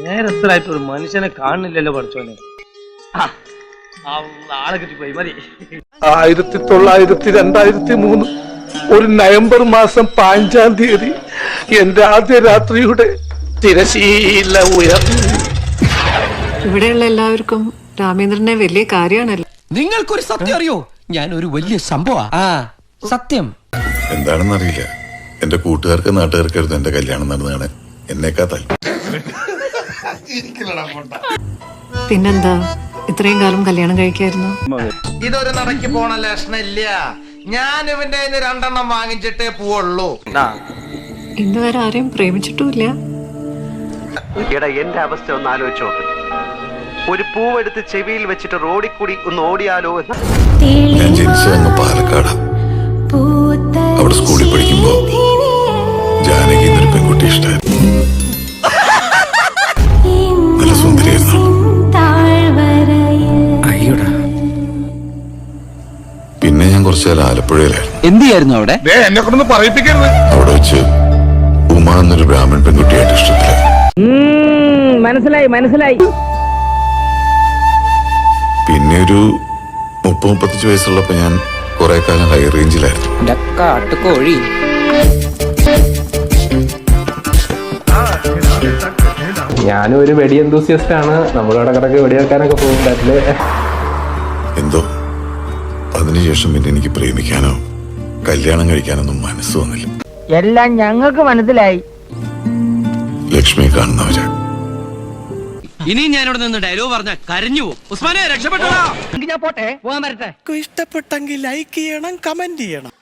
നേരത്തിലായിട്ട് ഒരു മനുഷ്യനെ കാണുന്നില്ലല്ലോ പഠിച്ചോനെ. ആളെ കിട്ടിപ്പോയി മതി. 1902 ഒരു നവംബർ മാസം 5-ാം തീയതി എന്റെ ആദ്യ രാത്രിയുടെ തിരശീല ഉയർന്നു. ഇവിടെയുള്ള എല്ലാവർക്കും രാമേന്ദ്രനെ വലിയ കാര്യമാണല്ലോ. നിങ്ങൾക്കൊരു സത്യം അറിയോ? ഞാൻ ഒരു വലിയ സംഭവം. സത്യം എന്താണെന്നറിയില്ല. എന്റെ കൂട്ടുകാർക്ക് നാട്ടുകാർക്കായിരുന്നു എന്റെ കല്യാണം നടന്നതാണ് എന്നേക്കാ താല്പര്യം. പിന്നെന്താ ഇത്രയും കാലം കല്യാണം കഴിക്കായിരുന്നു? ഇതൊരു നടക്ക് പോണ ലക്ഷണില്ല. ഞാൻ ഇവന്റെ 2 വാങ്ങിച്ചിട്ടേ പോവുള്ളൂ. ഇന്ന് വരെ ആരെയും പ്രേമിച്ചിട്ടുമില്ല. എന്റെ അവസ്ഥ ഒന്ന് ആലോചിച്ച് നോക്ക്. ഒരു പൂവെടുത്ത് ചെവിയിൽ വെച്ചിട്ട് റോഡിൽ കൂടി ഒന്ന് ഓടിയാലോ എന്ന്. ഞാൻ ജനിച്ചത് അങ്ങ് പാലക്കാടാ. അവിടെ സ്കൂളിൽ പഠിക്കുമ്പോ ജാനകി എന്നൊരു പെൺകുട്ടി ഇഷ്ടമായിരുന്നു. നല്ല സുന്ദരിയായിരുന്നു. പിന്നെ ഞാൻ കുറച്ചുകാലം ആലപ്പുഴയിലായിരുന്നു. എന്ത് ചെയ്യായിരുന്നു അവിടെ? എന്നെ കൊണ്ടൊന്ന് പറയിപ്പിക്കരുത്. അവിടെ വെച്ച് ഉമ എന്നൊരു ബ്രാഹ്മൺ പെൺകുട്ടിയായിട്ട് ഇഷ്ടത്തിലായിരുന്നു. മനസ്സിലായി. പിന്നെ ഒരു 30-35 വയസ്സുള്ളപ്പോ ഞാൻ കുറെ കാലം ഹൈ റേഞ്ചിലായിരുന്നു. കാട്ടുകോഴി. ഞാനും ഒരു വെടി എന്തൂസിയസ്റ്റ് ആണ്. നമ്മളിവിടെ കിടക്ക് വെടിവെക്കാനൊക്കെ പോകും. എന്തോ അതിനുശേഷം പിന്നെ എനിക്ക് പ്രേമിക്കാനോ കല്യാണം കഴിക്കാനൊന്നും മനസ്സ് വന്നില്ല. എല്ലാം ഞങ്ങൾക്ക് മനസ്സിലായി. ലക്ഷ്മിയെ കാണുന്നവരാ. ഇനി ഞാനിവിടെ നിന്ന് ഡയലോഗ് പറഞ്ഞ കരഞ്ഞു പോകും. ഉസ്മാനെ രക്ഷപ്പെട്ടോ. ഞാൻ പോട്ടെ, പോകാൻ വരട്ടെ. ഇഷ്ടപ്പെട്ടെങ്കിൽ ലൈക്ക് ചെയ്യണം, കമന്റ് ചെയ്യണം.